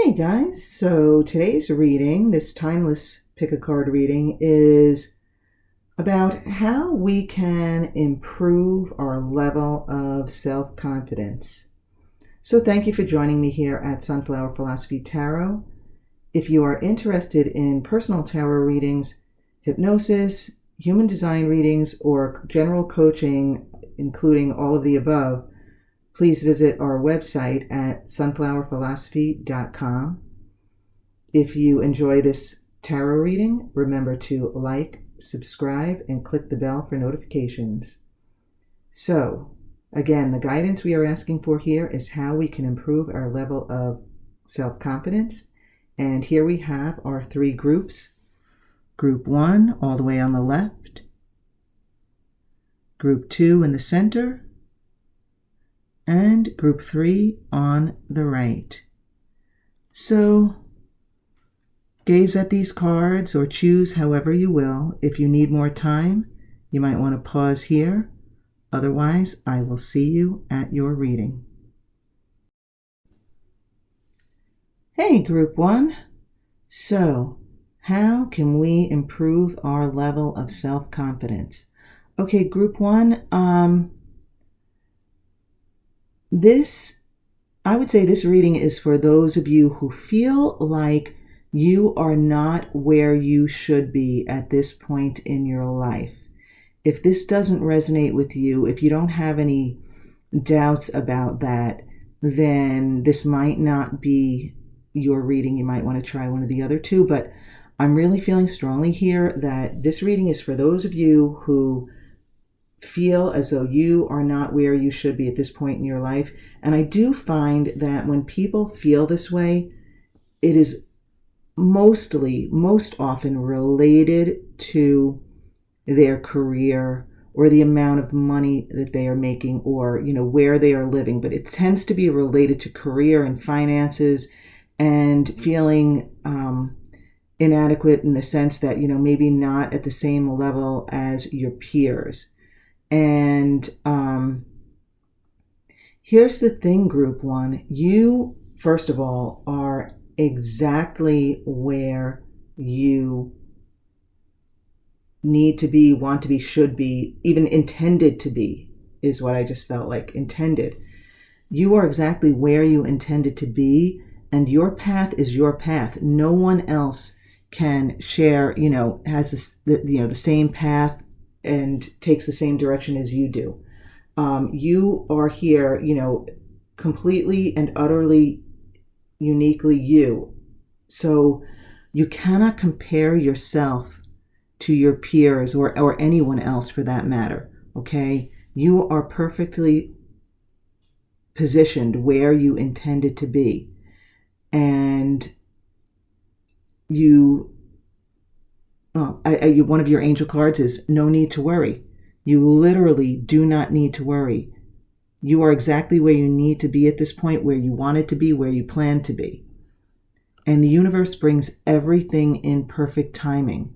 Hey guys, so today's reading, this timeless pick a card reading, is about how we can improve our level of self-confidence. So thank you for joining me here at Sunflower Philosophy Tarot. If you are interested in personal tarot readings, hypnosis, human design readings, or general coaching, including all of the above, please visit our website at sunflowerphilosophy.com. If you enjoy this tarot reading, remember to like, subscribe, and click the bell for notifications. So, again, the guidance we are asking for here is how we can improve our level of self-confidence. And here we have our three groups. Group 1, all the way on the left. Group 2 in the center. And group 3 on the right. So, gaze at these cards or choose however you will. If you need more time, you might want to pause here. Otherwise, I will see you at your reading. Hey, Group 1. So, how can we improve our level of self-confidence? Okay, Group 1, I would say this reading is for those of you who feel like you are not where you should be at this point in your life. If this doesn't resonate with you, if you don't have any doubts about that, then this might not be your reading. You might want to try one of the other two, but I'm really feeling strongly here that this reading is for those of you who feel as though you are not where you should be at this point in your life. And I do find that when people feel this way, it is most often related to their career or the amount of money that they are making, or where they are living. But it tends to be related to career and finances and feeling inadequate in the sense that maybe not at the same level as your peers. And here's the thing, Group 1. You, first of all, are exactly where you need to be, want to be, should be, even intended to be, is what I just felt like. Intended. You are exactly where you intended to be, and your path is your path. No one else can share, has the same path and takes the same direction as you do. You are here, completely and utterly uniquely you. So you cannot compare yourself to your peers or anyone else for that matter, okay? You are perfectly positioned where you intended to be. And one of your angel cards is no need to worry. You literally do not need to worry. You are exactly where you need to be at this point, where you wanted to be, where you plan to be. And the universe brings everything in perfect timing.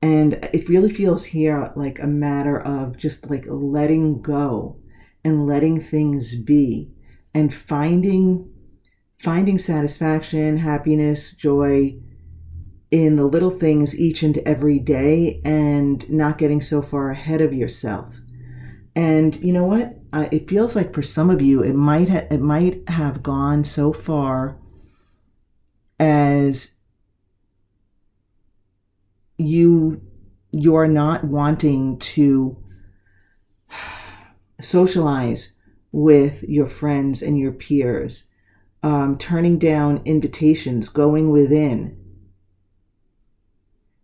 And it really feels here like a matter of just like letting go and letting things be and finding satisfaction, happiness, joy in the little things each and every day, and not getting so far ahead of yourself. And you know what? It feels like for some of you, it might have gone so far as you're not wanting to socialize with your friends and your peers, turning down invitations, going within,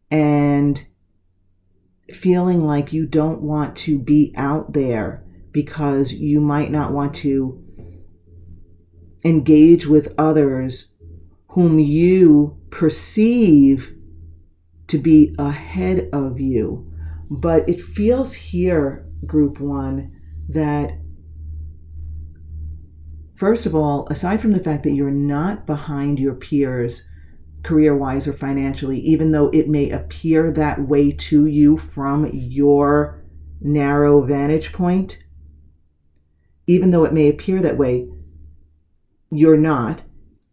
and feeling like you don't want to be out there because you might not want to engage with others whom you perceive to be ahead of you. But it feels here, Group 1, that first of all, aside from the fact that you're not behind your peers career-wise or financially, even though it may appear that way to you from your narrow vantage point, even though it may appear that way, you're not.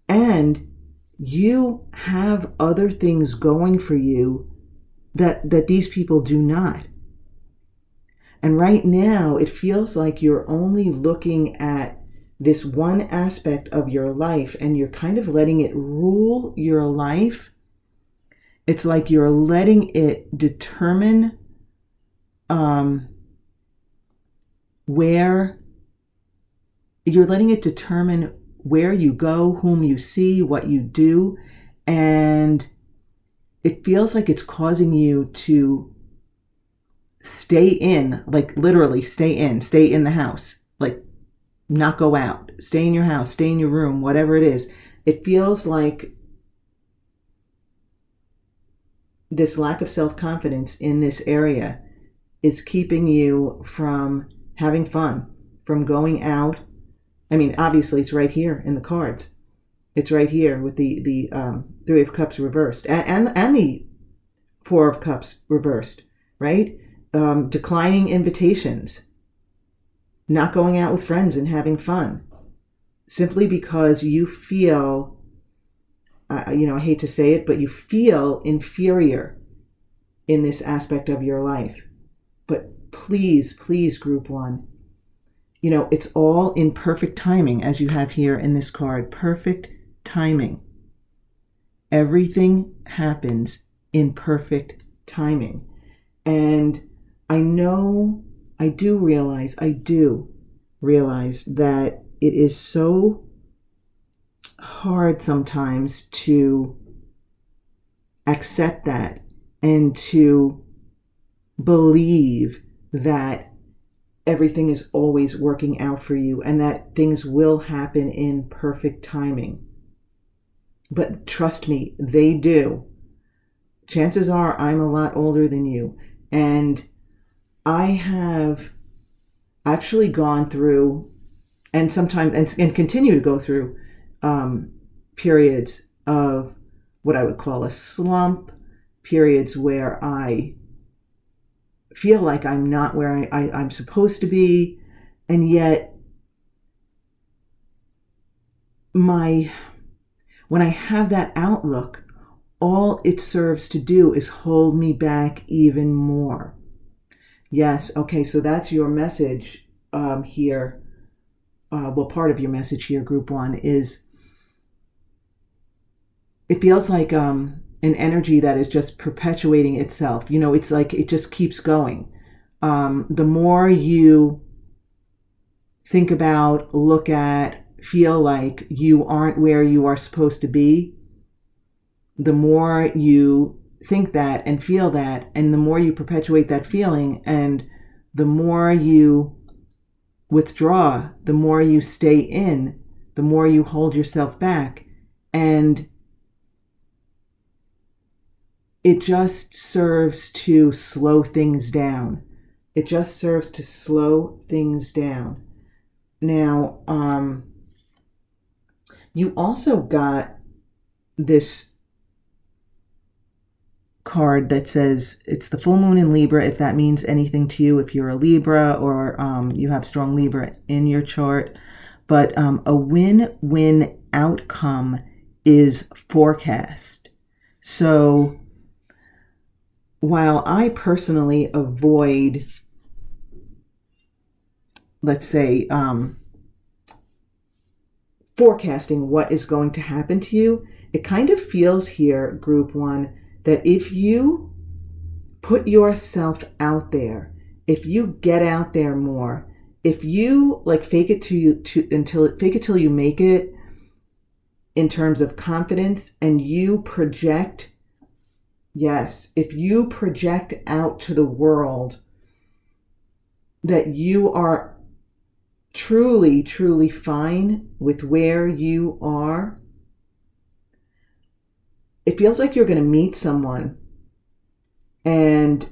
And you have other things going for you that these people do not. And right now, it feels like you're only looking at this one aspect of your life and you're kind of letting it rule your life. It's like you're letting it determine where you go, whom you see, what you do. And it feels like it's causing you to stay in, like literally stay in the house, like not go out, stay in your house, stay in your room, whatever it is. It feels like this lack of self-confidence in this area is keeping you from having fun, from going out. I mean, obviously it's right here in the cards. It's right here with the Three of Cups reversed and the Four of Cups reversed, right? Declining invitations, not going out with friends and having fun, simply because you feel, I hate to say it, but you feel inferior in this aspect of your life. But please, please, group one, it's all in perfect timing, as you have here in this card. Perfect timing. Everything happens in perfect timing. And I do realize that it is so hard sometimes to accept that and to believe that everything is always working out for you and that things will happen in perfect timing. But trust me, they do. Chances are I'm a lot older than you, and I have actually gone through and sometimes and continue to go through periods of what I would call a slump, periods where I feel like I'm not where I'm supposed to be, and yet when I have that outlook, all it serves to do is hold me back even more. Yes, okay, so that's your message here. Part of your message here, group one, is it feels like an energy that is just perpetuating itself. It's like it just keeps going. The more you think about, look at, feel like you aren't where you are supposed to be, the more you think that and feel that, and the more you perpetuate that feeling, and the more you withdraw, the more you stay in, the more you hold yourself back, and it just serves to slow things down. It just serves to slow things down. Now, you also got this card that says it's the full moon in Libra, if that means anything to you, if you're a Libra or you have strong Libra in your chart. But a win-win outcome is forecast. So while I personally avoid, let's say, forecasting what is going to happen to you, it kind of feels here, group one, that if you put yourself out there, if you get out there more, if you fake it till you make it in terms of confidence, and you project, yes, if you project out to the world that you are truly, truly fine with where you are, it feels like you're going to meet someone and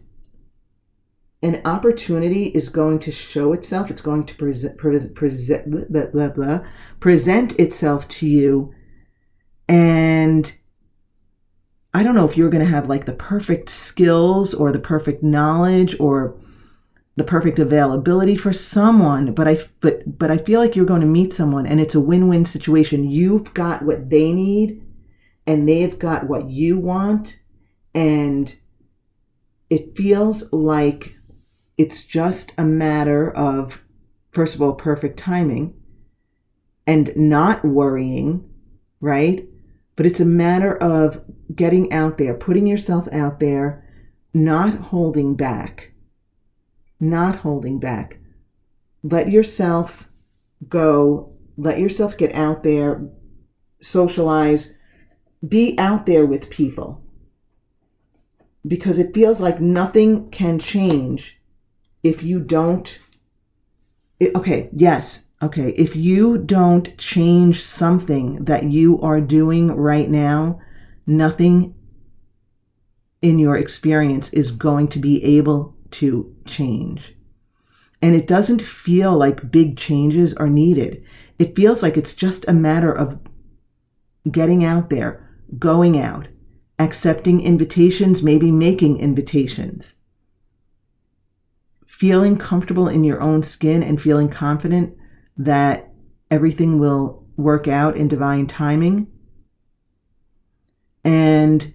an opportunity is going to show itself. It's going to present itself to you. And I don't know if you're going to have the perfect skills or the perfect knowledge or the perfect availability for someone, but I feel like you're going to meet someone and it's a win-win situation. You've got what they need and they've got what you want, and it feels like it's just a matter of, first of all, perfect timing and not worrying, right? But it's a matter of getting out there, putting yourself out there, not holding back, not holding back. Let yourself go, let yourself get out there, socialize, be out there with people, because it feels like nothing can change if you don't. If you don't change something that you are doing right now, nothing in your experience is going to be able to change. And it doesn't feel like big changes are needed. It feels like it's just a matter of getting out there, going out, accepting invitations, maybe making invitations, feeling comfortable in your own skin and feeling confident that everything will work out in divine timing. And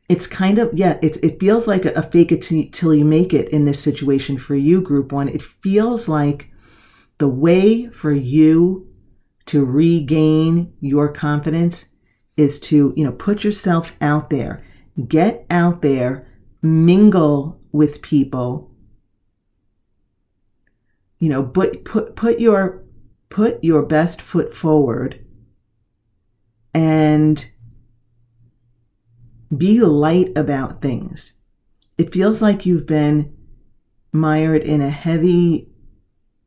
it's kind of, it feels like a fake it till you make it in this situation for you, group one. It feels like the way for you to regain your confidence is to, put yourself out there, get out there, mingle with people, put your best foot forward and be light about things. It feels like you've been mired in a heavy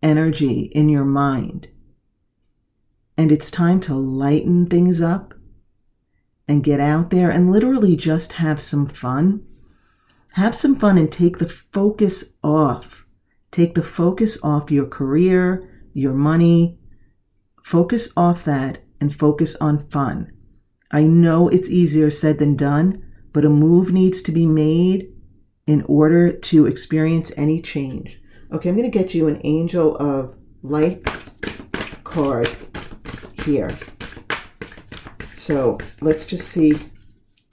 energy in your mind, and it's time to lighten things up and get out there and literally just have some fun. Have some fun and take the focus off. Take the focus off your career, your money. Focus off that and focus on fun. I know it's easier said than done, but a move needs to be made in order to experience any change. Okay, I'm going to get you an Angel of Light card here. So let's just see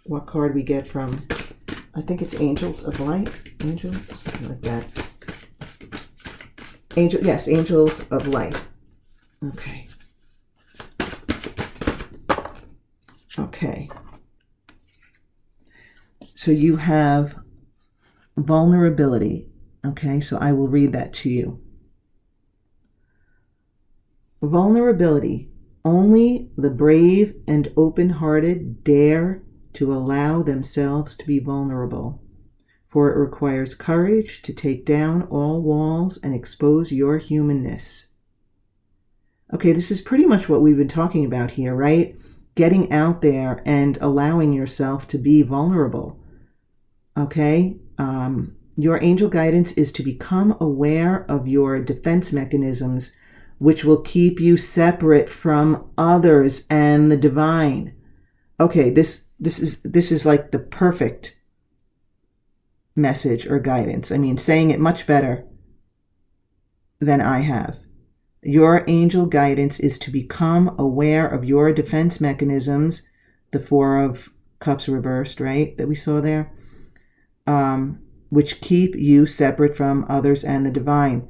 what card we get from, I think it's Angels of Light. Angel, something like that. Angels of Light. Okay. So you have vulnerability. Okay, so I will read that to you. Vulnerability. Only the brave and open-hearted dare to allow themselves to be vulnerable, for it requires courage to take down all walls and expose your humanness. Okay, this is pretty much what we've been talking about here, right? Getting out there and allowing yourself to be vulnerable. Okay? Your angel guidance is to become aware of your defense mechanisms, which will keep you separate from others and the divine. Okay, this is like the perfect message or guidance. I mean, saying it much better than I have. Your angel guidance is to become aware of your defense mechanisms, the Four of Cups reversed, right, that we saw there, which keep you separate from others and the divine.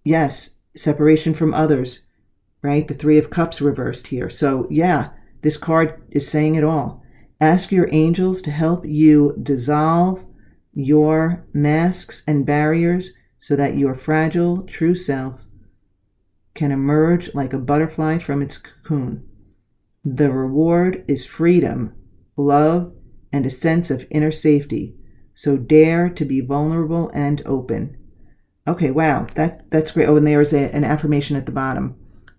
Yes, separation from others, right? The Three of Cups reversed here. So yeah, this card is saying it all. Ask your angels to help you dissolve your masks and barriers so that your fragile true self can emerge like a butterfly from its cocoon. The reward is freedom, love, and a sense of inner safety. So dare to be vulnerable and open. Okay, wow, that's great. Oh, and there's an affirmation at the bottom.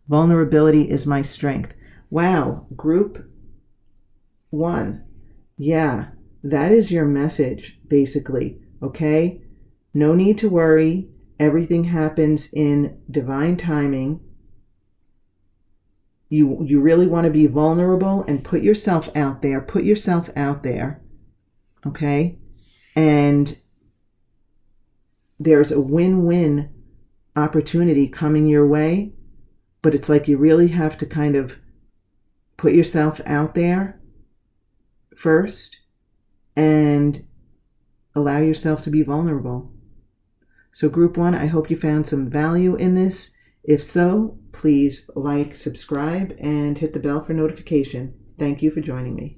Vulnerability is my strength. Wow, group one. Yeah, that is your message, basically, okay? No need to worry. Everything happens in divine timing. You really want to be vulnerable and put yourself out there. Put yourself out there, okay? And there's a win-win opportunity coming your way, but it's like you really have to kind of put yourself out there first and allow yourself to be vulnerable. So group 1, I hope you found some value in this. If so, please like, subscribe, and hit the bell for notification. Thank you for joining me.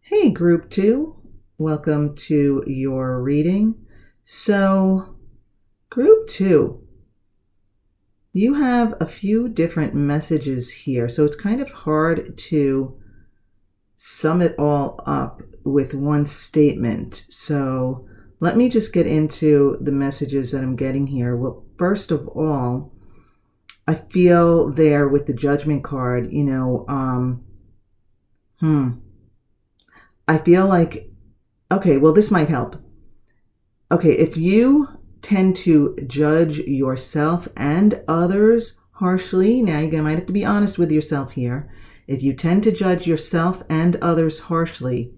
Hey, group 2, welcome to your reading. So, group 2, you have a few different messages here, so it's kind of hard to sum it all up with one statement. So let me just get into the messages that I'm getting here. Well, first of all, I feel there with the Judgment card, I feel like, okay, well, this might help. Okay, if you tend to judge yourself and others harshly, now you might have to be honest with yourself here. If you tend to judge yourself and others harshly,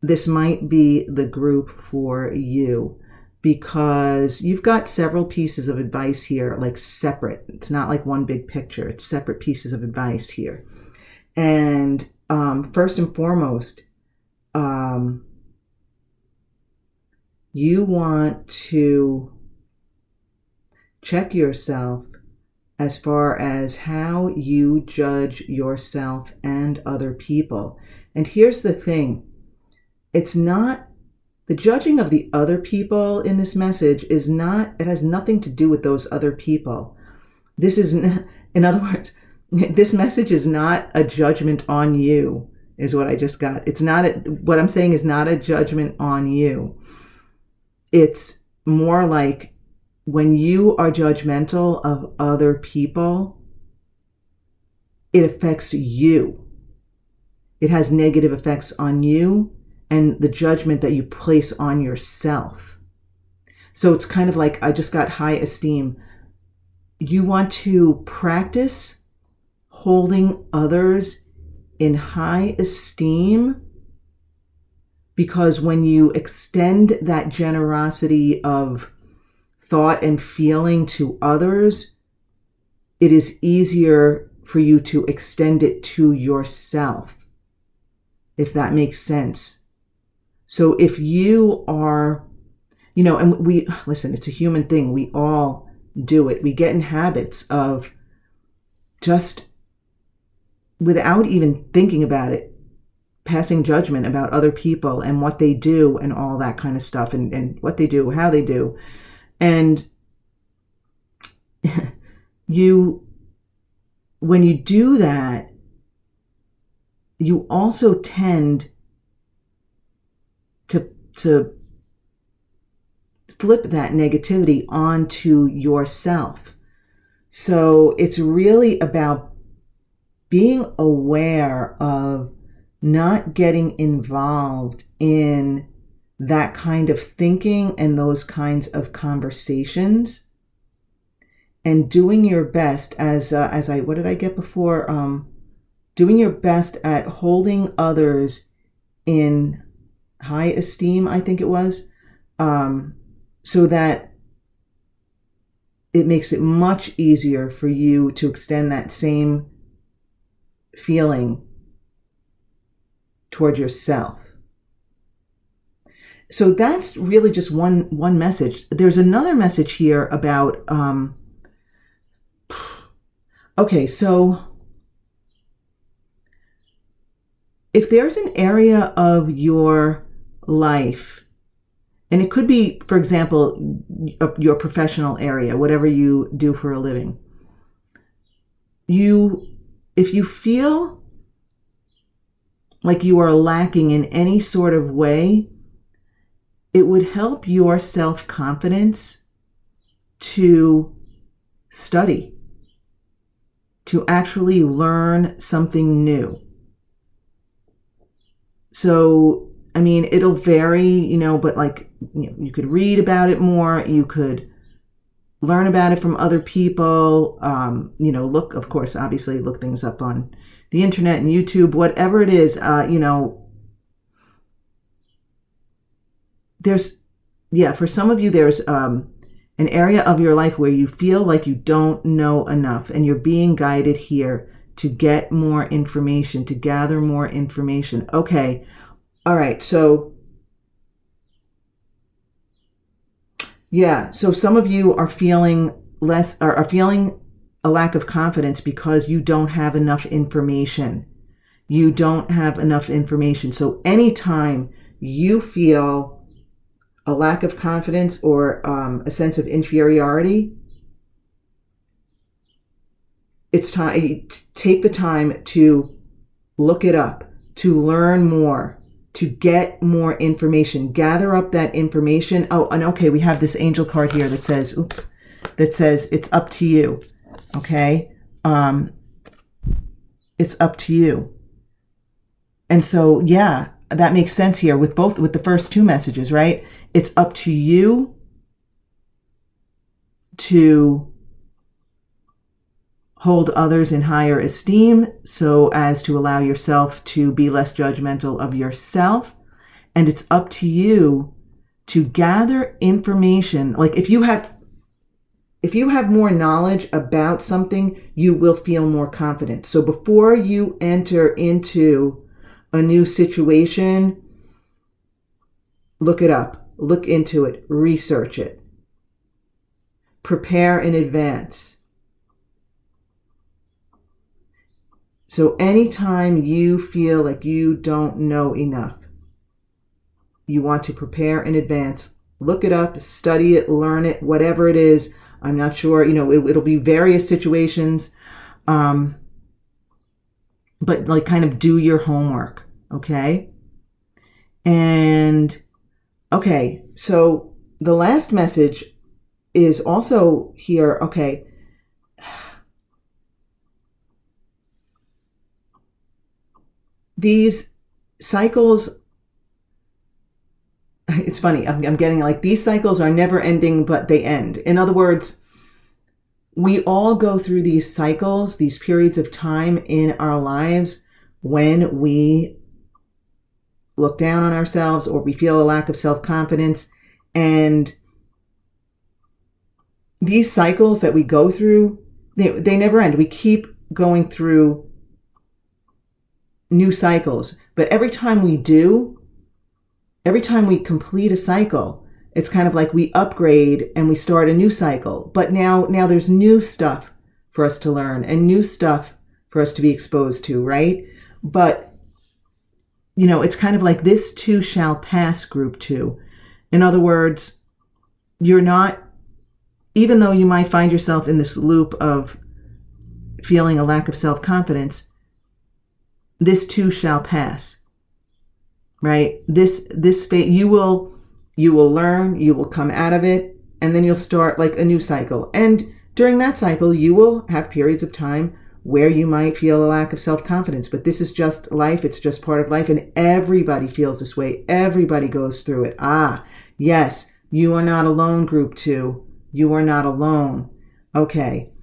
this might be the group for you, because you've got several pieces of advice here, like separate. It's not like one big picture. It's separate pieces of advice here. And first and foremost, you want to check yourself as far as how you judge yourself and other people. And here's the thing. It's not, the judging of the other people in this message is not, it has nothing to do with those other people. This is, in other words, this message is not a judgment on you, is what I just got. It's not, what I'm saying is not a judgment on you. It's more like, when you are judgmental of other people, it affects you. It has negative effects on you and the judgment that you place on yourself. So it's kind of like, I just got high esteem. You want to practice holding others in high esteem, because when you extend that generosity of thought and feeling to others, it is easier for you to extend it to yourself, if that makes sense. So if you are, and listen, it's a human thing. We all do it. We get in habits of just, without even thinking about it, passing judgment about other people and what they do and all that kind of stuff, and what they do, how they do. And when you do that, you also tend to flip that negativity onto yourself. So it's really about being aware of not getting involved in that kind of thinking and those kinds of conversations, and doing your best what did I get before? Doing your best at holding others in high esteem, I think it was, so that it makes it much easier for you to extend that same feeling toward yourself. So that's really just one message. There's another message here about, okay, so if there's an area of your life, and it could be, for example, your professional area, whatever you do for a living, if you feel like you are lacking in any sort of way, it would help your self-confidence to study, to actually learn something new. So, I mean, it'll vary, but you could read about it more. You could learn about it from other people. Of course, obviously look things up on the internet and YouTube, whatever it is, for some of you, there's an area of your life where you feel like you don't know enough, and you're being guided here to get more information, to gather more information. Okay. All right. So yeah. So some of you are feeling are feeling a lack of confidence because you don't have enough information. You don't have enough information. So anytime you feel a lack of confidence or a sense of inferiority, it's time. Take the time to look it up, to learn more, to get more information, gather up that information. Oh, and okay, we have this angel card here that says, it's up to you. Okay. It's up to you. And so, yeah, that makes sense here with the first two messages, right? It's up to you to hold others in higher esteem so as to allow yourself to be less judgmental of yourself. And it's up to you to gather information. Like if you have more knowledge about something, you will feel more confident. So before you enter into a new situation, look it up, look into it, research it, prepare in advance. So anytime you feel like you don't know enough, you want to prepare in advance, look it up, study it, learn it, whatever it is. I'm not sure, it'll be various situations, but like kind of do your homework, okay? And okay, so the last message is also here, okay. These cycles, it's funny, I'm getting like these cycles are never ending, but they end. In other words, we all go through these cycles, these periods of time in our lives when we look down on ourselves or we feel a lack of self-confidence. And these cycles that we go through, they never end. We keep going through new cycles. But every time we complete a cycle, it's kind of like we upgrade and we start a new cycle. But now there's new stuff for us to learn and new stuff for us to be exposed to, right? But, it's kind of like this too shall pass, group 2. In other words, you're not, even though you might find yourself in this loop of feeling a lack of self-confidence, this too shall pass, right? This you will learn, you will come out of it, and then you'll start like a new cycle. And during that cycle, you will have periods of time where you might feel a lack of self-confidence, but this is just life. It's just part of life, and everybody feels this way. Everybody goes through it. Yes, you are not alone, group 2. You are not alone. Okay.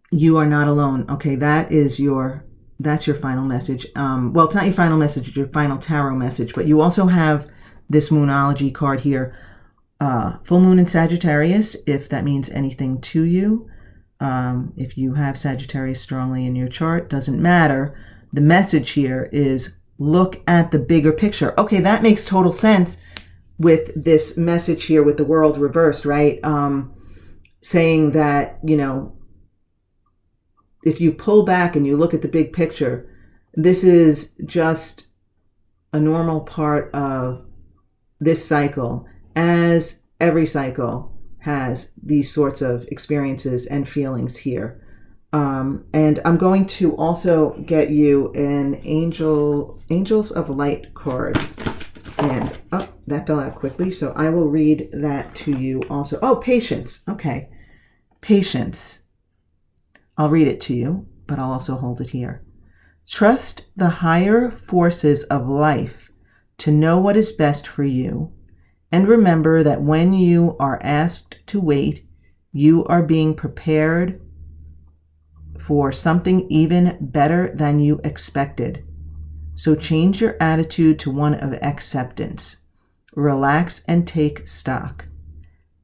You are not alone. Okay, that's your final message. Well, it's not your final message, it's your final tarot message, but you also have this Moonology card here. Full moon in Sagittarius, if that means anything to you. If you have Sagittarius strongly in your chart, doesn't matter. The message here is look at the bigger picture. Okay, that makes total sense with this message here with the world reversed, right? Saying that, if you pull back and you look at the big picture, this is just a normal part of this cycle, as every cycle has these sorts of experiences and feelings here. And I'm going to also get you an Angels of Light card. And that fell out quickly, so I will read that to you also. Oh, patience. Okay. Patience. I'll read it to you, but I'll also hold it here. Trust the higher forces of life to know what is best for you. And remember that when you are asked to wait, you are being prepared for something even better than you expected. So change your attitude to one of acceptance. Relax and take stock.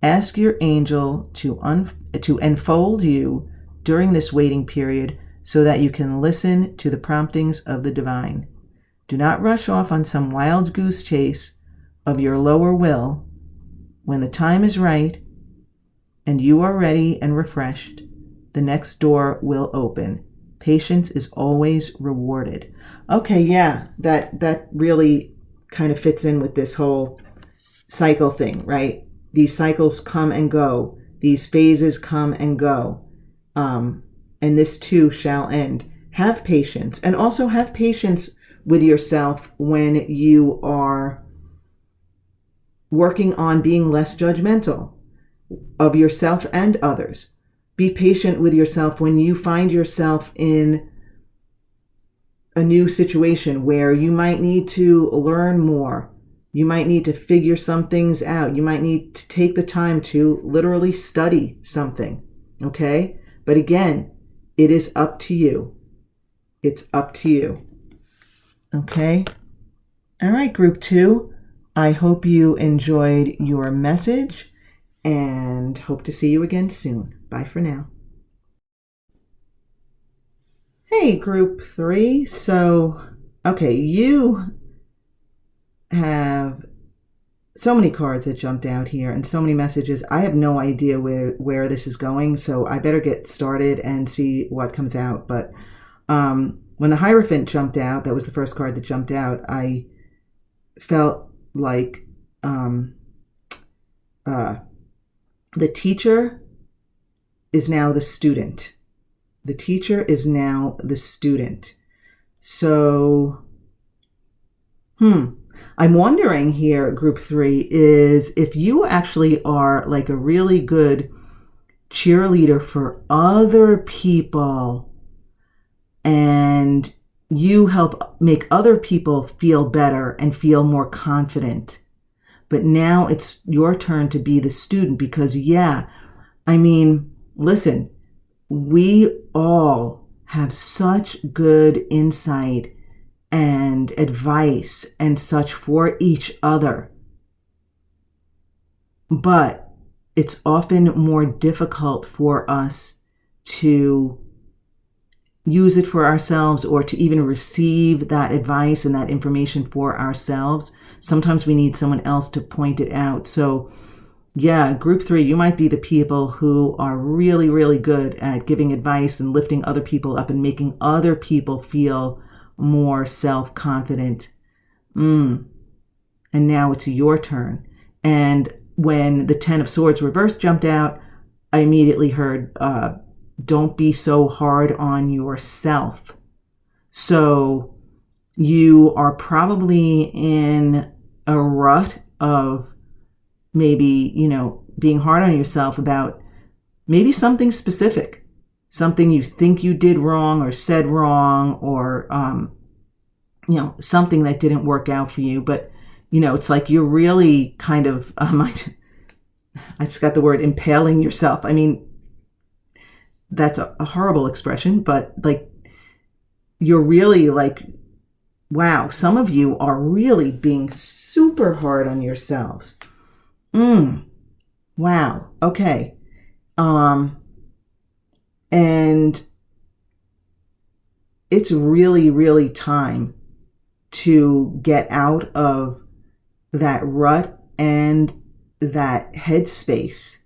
Ask your angel to enfold you during this waiting period so that you can listen to the promptings of the divine. Do not rush off on some wild goose chase of your lower will. When the time is right and you are ready and refreshed, the next door will open. Patience is always rewarded. Okay, yeah, that really kind of fits in with this whole cycle thing, right? These cycles come and go. These phases come and go. And this too shall end. Have patience. And also have patience with yourself when you are working on being less judgmental of yourself and others. Be patient with yourself when you find yourself in a new situation where you might need to learn more. You might need to figure some things out. You might need to take the time to literally study something, okay? But again, it is up to you. It's up to you, okay? All right, group 2, I hope you enjoyed your message and hope to see you again soon. Bye for now. Hey, group 3. So, okay, you have so many cards that jumped out here and so many messages. I have no idea where this is going, so I better get started and see what comes out. But when the Hierophant jumped out, that was the first card that jumped out, I felt like the teacher is now the student. The teacher is now the student. So, I'm wondering here, group 3, is if you actually are like a really good cheerleader for other people and you help make other people feel better and feel more confident. But now it's your turn to be the student because, yeah, I mean, listen, we all have such good insight and advice and such for each other. But it's often more difficult for us to use it for ourselves or to even receive that advice and that information for ourselves. Sometimes we need someone else to point it out. So yeah, group 3, you might be the people who are really, really good at giving advice and lifting other people up and making other people feel more self-confident. And now it's your turn. And when the 10 of Swords reverse jumped out, I immediately heard, don't be so hard on yourself. So you are probably in a rut of maybe, being hard on yourself about maybe something specific, something you think you did wrong or said wrong, or, something that didn't work out for you. But, it's like you're really kind of, I just got the word impaling yourself. I mean, that's a horrible expression, but like, you're really like, wow, some of you are really being super hard on yourselves. Wow. Okay. And it's really, really time to get out of that rut and that headspace.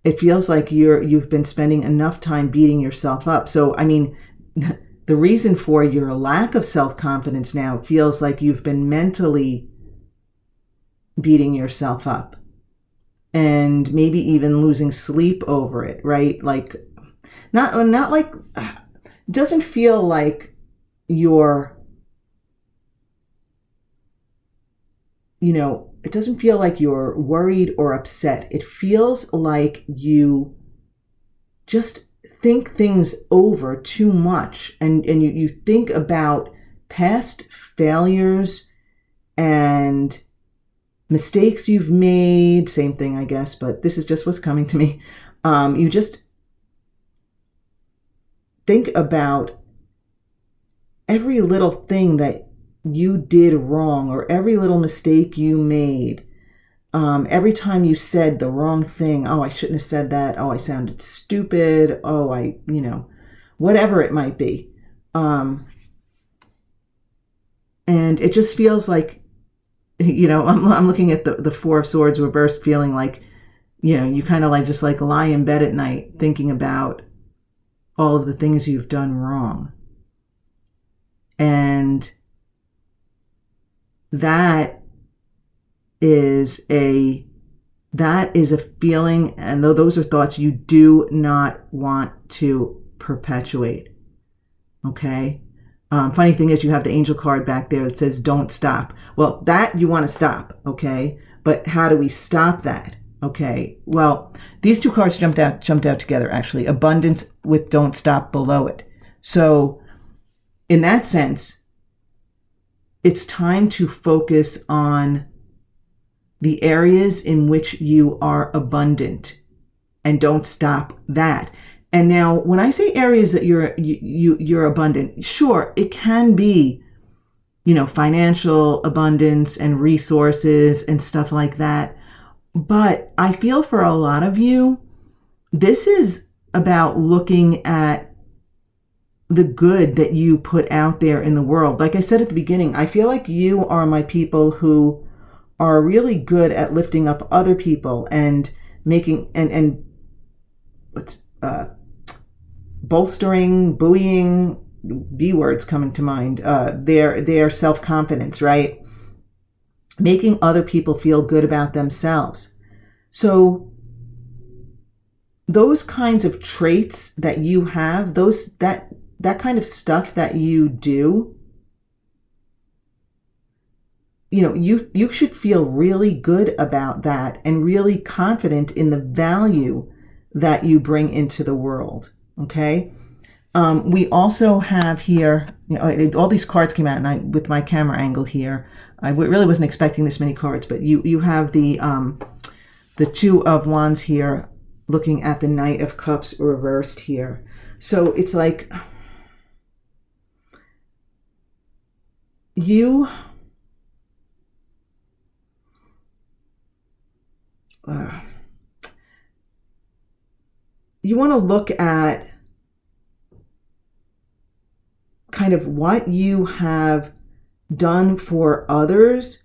It feels like you've been spending enough time beating yourself up. So, I mean, the reason for your lack of self-confidence now feels like you've been mentally beating yourself up and maybe even losing sleep over it, right? Like, not like, doesn't feel like you're, it doesn't feel like you're worried or upset. It feels like you just think things over too much, and you think about past failures and mistakes you've made. Same thing, I guess, but this is just what's coming to me. You just think about every little thing that you did wrong, or every little mistake you made, every time you said the wrong thing, oh, I shouldn't have said that, oh, I sounded stupid, oh, whatever it might be. And it just feels like, I'm looking at the Four of Swords reversed, feeling like, you kind of like just like lie in bed at night thinking about all of the things you've done wrong. And that is a feeling, and though those are thoughts you do not want to perpetuate. Okay? Funny thing is, you have the angel card back there that says don't stop. Well, that you want to stop, okay? But how do we stop that? Okay, well, these two cards jumped out together, actually. Abundance with don't stop below it. So in that sense, it's time to focus on the areas in which you are abundant, and don't stop that. And now, when I say areas that you're abundant, sure, it can be, financial abundance and resources and stuff like that. But I feel for a lot of you, this is about looking at the good that you put out there in the world. Like I said at the beginning, I feel like you are my people who are really good at lifting up other people and making and bolstering, buoying, B words coming to mind, their self-confidence, right? Making other people feel good about themselves. So those kinds of traits that you have, that kind of stuff that you do, you should feel really good about that and really confident in the value that you bring into the world. Okay. We also have here, all these cards came out, and with my camera angle here, I really wasn't expecting this many cards, but you have the Two of Wands here, looking at the Knight of Cups reversed here. So it's like you want to look at kind of what you have done for others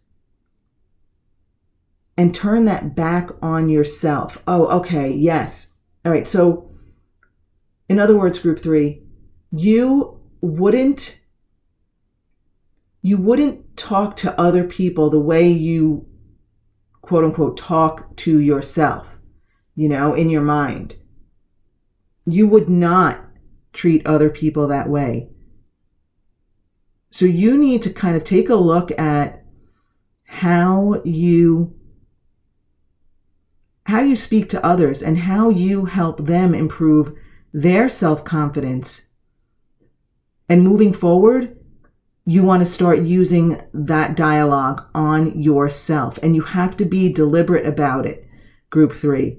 and turn that back on yourself. Oh, okay, yes. All right, so in other words, group 3, you wouldn't talk to other people the way you, quote unquote, talk to yourself, in your mind. You would not treat other people that way. So you need to kind of take a look at how you speak to others and how you help them improve their self-confidence. And moving forward, you want to start using that dialogue on yourself. And you have to be deliberate about it, group 3,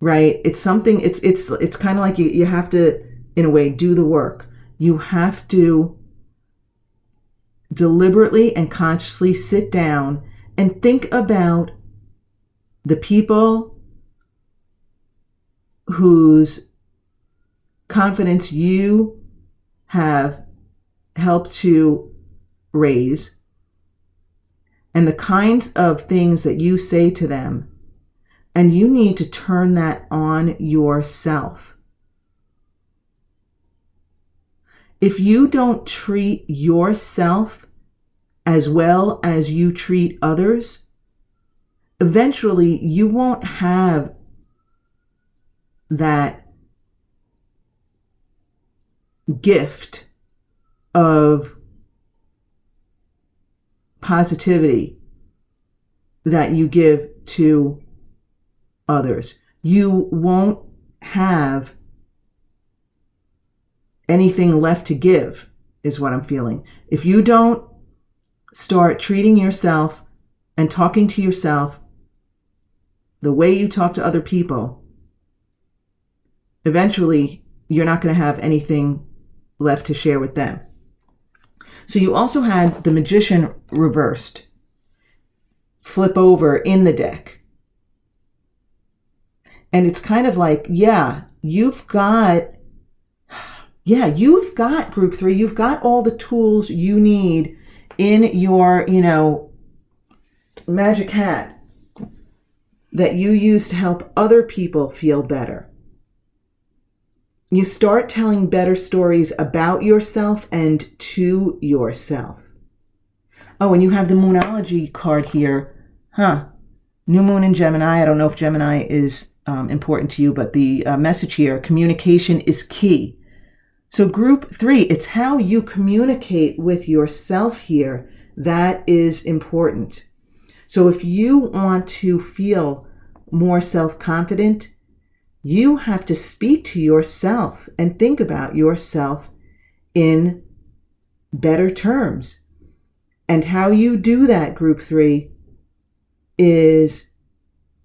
right? It's something, it's kind of like you have to, in a way, do the work. You have to deliberately and consciously sit down and think about the people whose confidence you have helped to raise, and the kinds of things that you say to them, and you need to turn that on yourself. If you don't treat yourself as well as you treat others, eventually you won't have that gift of positivity that you give to others. You won't have anything left to give, is what I'm feeling. If you don't start treating yourself and talking to yourself the way you talk to other people, eventually you're not going to have anything left to share with them. So you also had the Magician reversed, flip over in the deck. And it's kind of like, you've got group 3, you've got all the tools you need in your, magic hat that you use to help other people feel better. You start telling better stories about yourself and to yourself. Oh, and you have the Moonology card here. New moon in Gemini. I don't know if Gemini is important to you, but the message here, communication is key. So group 3, it's how you communicate with yourself here that is important. So if you want to feel more self-confident, you have to speak to yourself and think about yourself in better terms. And how you do that, group 3, is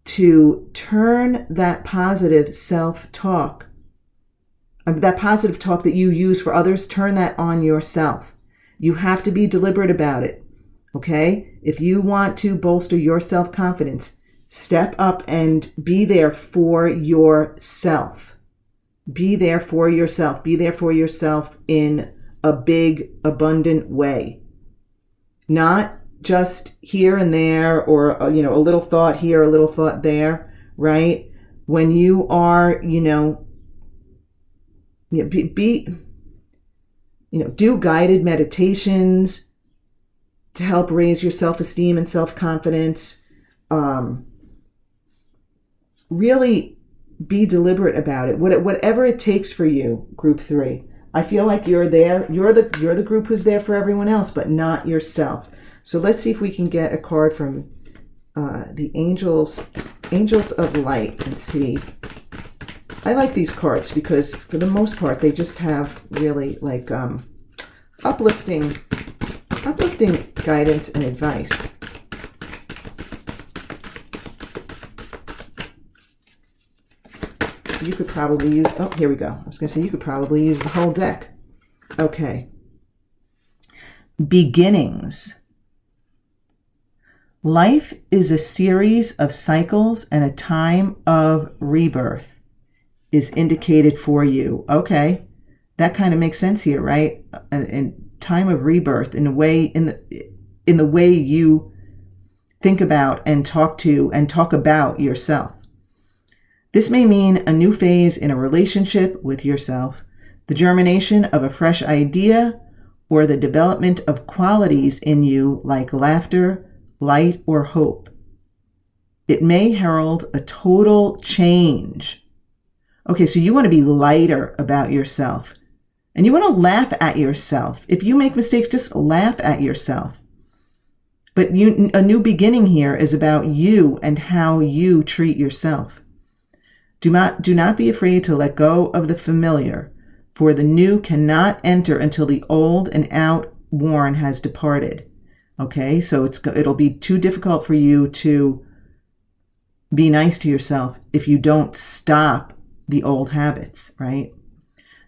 to turn that positive self-talk, that positive talk that you use for others, turn that on yourself. You have to be deliberate about it, okay? If you want to bolster your self-confidence, step up and be there for yourself. Be there for yourself. Be there for yourself in a big, abundant way. Not just here and there, or, a little thought here, a little thought there, right? When you are, do guided meditations to help raise your self-esteem and self-confidence. Really be deliberate about it. Whatever it takes for you, group 3. I feel like you're there. You're the group who's there for everyone else, but not yourself. So let's see if we can get a card from the Angels of Light and see. I like these cards because for the most part they just have really like uplifting guidance and advice. You could probably use, here we go. I was going to say you could probably use the whole deck. Okay. Beginnings. Life is a series of cycles, and a time of rebirth is indicated for you. Okay. That kind of makes sense here, right? And time of rebirth in a way, in the way you think about and talk about yourself. This may mean a new phase in a relationship with yourself, the germination of a fresh idea, or the development of qualities in you like laughter, light, or hope. It may herald a total change. Okay, so you want to be lighter about yourself. And you want to laugh at yourself. If you make mistakes, just laugh at yourself. But a new beginning here is about you and how you treat yourself. Do not be afraid to let go of the familiar, for the new cannot enter until the old and outworn has departed. Okay, so it'll be too difficult for you to be nice to yourself if you don't stop the old habits, right?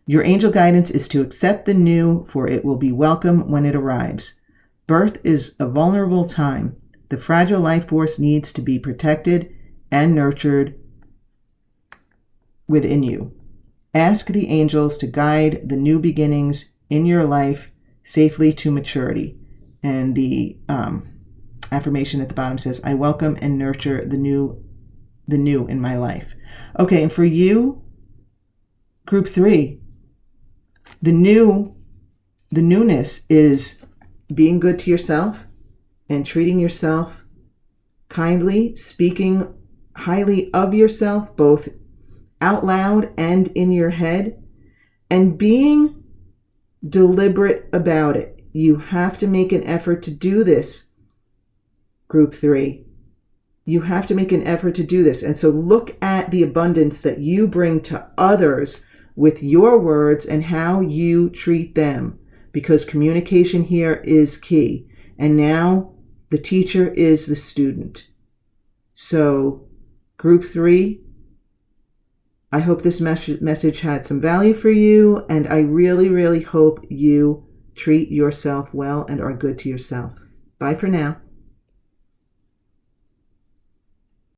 Your angel guidance is to accept the new, for it will be welcome when it arrives. Birth is a vulnerable time. The fragile life force needs to be protected and nurtured within you. Ask the angels to guide the new beginnings in your life safely to maturity. And the affirmation at the bottom says, I welcome and nurture the new in my life. Okay, and for you, group 3, the newness is being good to yourself and treating yourself kindly, speaking highly of yourself, both out loud and in your head, and being deliberate about it. You have to make an effort to do this, group 3. You have to make an effort to do this. And so look at the abundance that you bring to others with your words and how you treat them, because communication here is key. And now the teacher is the student. So group 3, I hope this message had some value for you, and I really, really hope you treat yourself well, and are good to yourself. Bye for now.